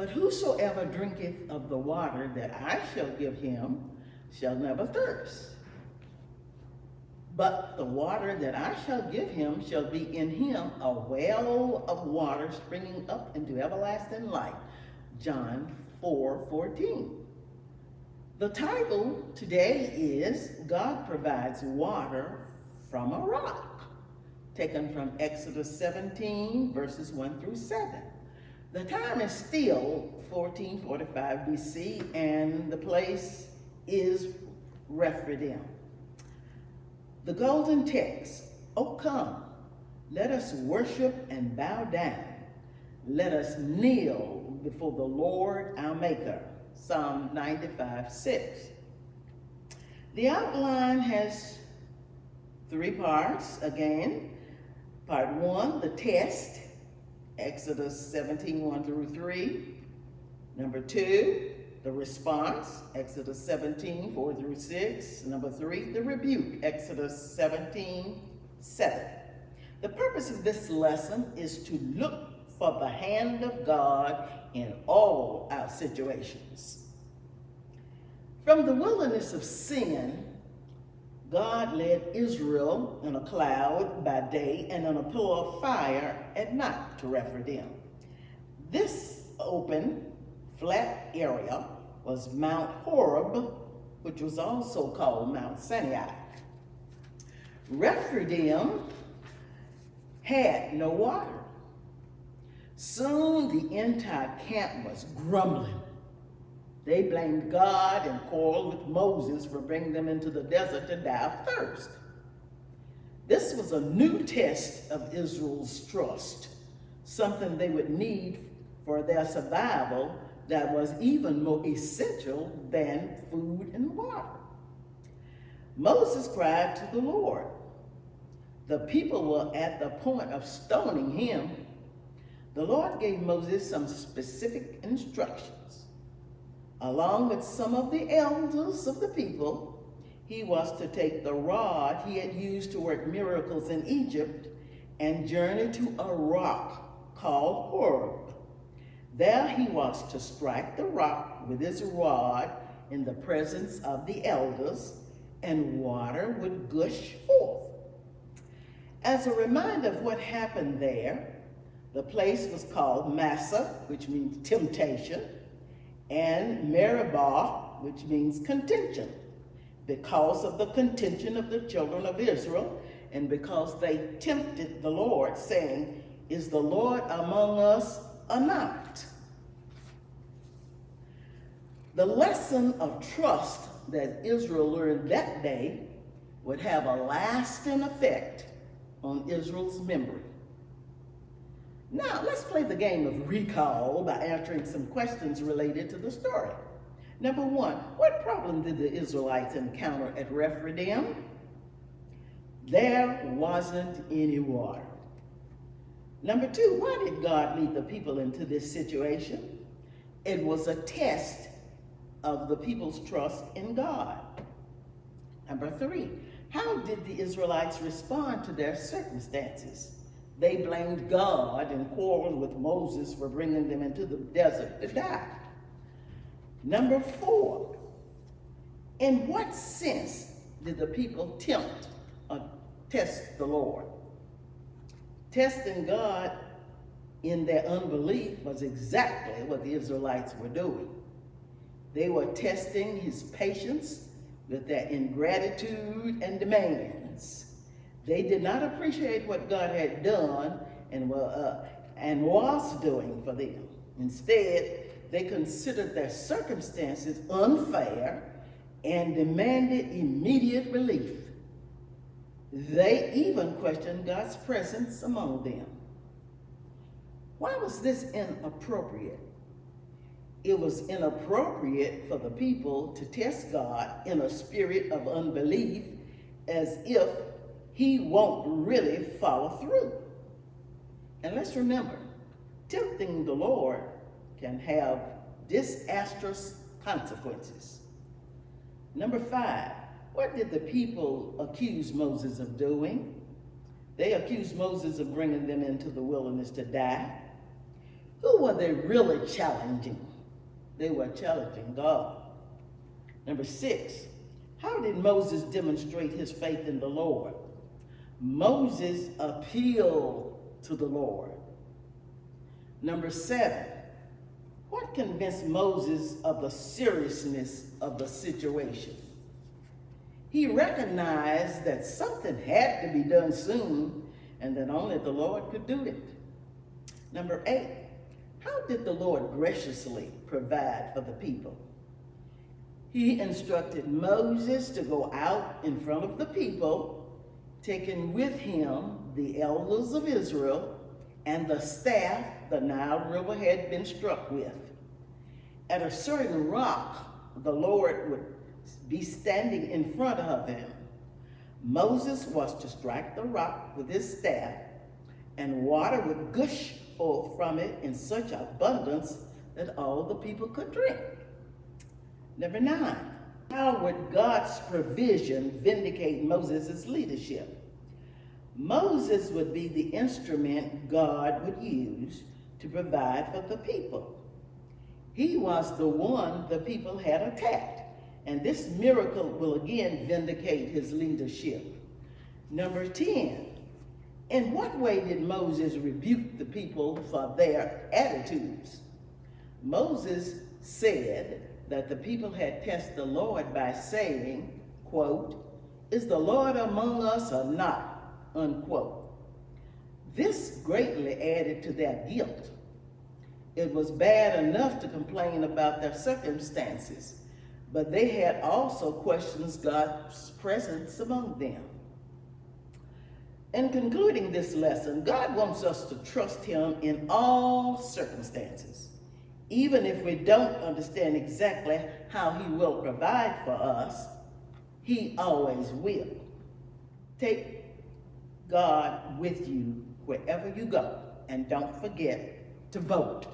But whosoever drinketh of the water that I shall give him shall never thirst. But the water that I shall give him shall be in him a well of water springing up into everlasting life. John 4:14. The title today is God Provides Water from a Rock, taken from Exodus 17, verses 1 through 7. The time is still 1445 BC, and the place is Rephidim. The golden text, "O come, let us worship and bow down. Let us kneel before the Lord our Maker." Psalm 95:6. The outline has three parts again. Part 1, the test, Exodus 17, 1 through 3. Number 2, the response, Exodus 17, 4 through 6. Number 3, the rebuke, Exodus 17, 7. The purpose of this lesson is to look for the hand of God in all our situations. From the wilderness of sin, God led Israel in a cloud by day and in a pillar of fire at night to Rephidim. This open, flat area was Mount Horeb, which was also called Mount Sinai. Rephidim had no water. Soon the entire camp was grumbling. They blamed God and quarreled with Moses for bringing them into the desert to die of thirst. This was a new test of Israel's trust, something they would need for their survival that was even more essential than food and water. Moses cried to the Lord. The people were at the point of stoning him. The Lord gave Moses some specific instructions. Along with some of the elders of the people, he was to take the rod he had used to work miracles in Egypt and journey to a rock called Horeb. There he was to strike the rock with his rod in the presence of the elders, and water would gush forth. As a reminder of what happened there, the place was called Massa, which means temptation, and Meribah, which means contention, because of the contention of the children of Israel, and because they tempted the Lord, saying, "Is the Lord among us or not?" The lesson of trust that Israel learned that day would have a lasting effect on Israel's memory. Now, let's play the game of recall by answering some questions related to the story. Number 1, what problem did the Israelites encounter at Rephidim? There wasn't any water. Number 2, why did God lead the people into this situation? It was a test of the people's trust in God. Number 3, how did the Israelites respond to their circumstances? They blamed God and quarreled with Moses for bringing them into the desert to die. Number 4, in what sense did the people tempt or test the Lord? Testing God in their unbelief was exactly what the Israelites were doing. They were testing his patience with their ingratitude and demands. They did not appreciate what God had done and was doing for them. Instead, they considered their circumstances unfair and demanded immediate relief. They even questioned God's presence among them. Why was this inappropriate? It was inappropriate for the people to test God in a spirit of unbelief, as if he won't really follow through. And let's remember, tempting the Lord can have disastrous consequences. Number 5, what did the people accuse Moses of doing? They accused Moses of bringing them into the wilderness to die. Who were they really challenging? They were challenging God. Number 6, how did Moses demonstrate his faith in the Lord? Moses appealed to the Lord. Number 7, what convinced Moses of the seriousness of the situation? He recognized that something had to be done soon and that only the Lord could do it. Number 8, how did the Lord graciously provide for the people? He instructed Moses to go out in front of the people, taking with him the elders of Israel and the staff the Nile River had been struck with. At a certain rock, the Lord would be standing in front of him. Moses was to strike the rock with his staff, and water would gush forth from it in such abundance that all the people could drink. Number 9, how would God's provision vindicate Moses' leadership? Moses would be the instrument God would use to provide for the people. He was the one the people had attacked, and this miracle will again vindicate his leadership. Number 10, in what way did Moses rebuke the people for their attitudes? Moses said that the people had tested the Lord by saying, quote, "Is the Lord among us or not?" unquote. This greatly added to their guilt. It was bad enough to complain about their circumstances, but they had also questioned God's presence among them. In concluding this lesson, God wants us to trust him in all circumstances. Even if we don't understand exactly how he will provide for us, he always will. Take God with you wherever you go, and don't forget to vote.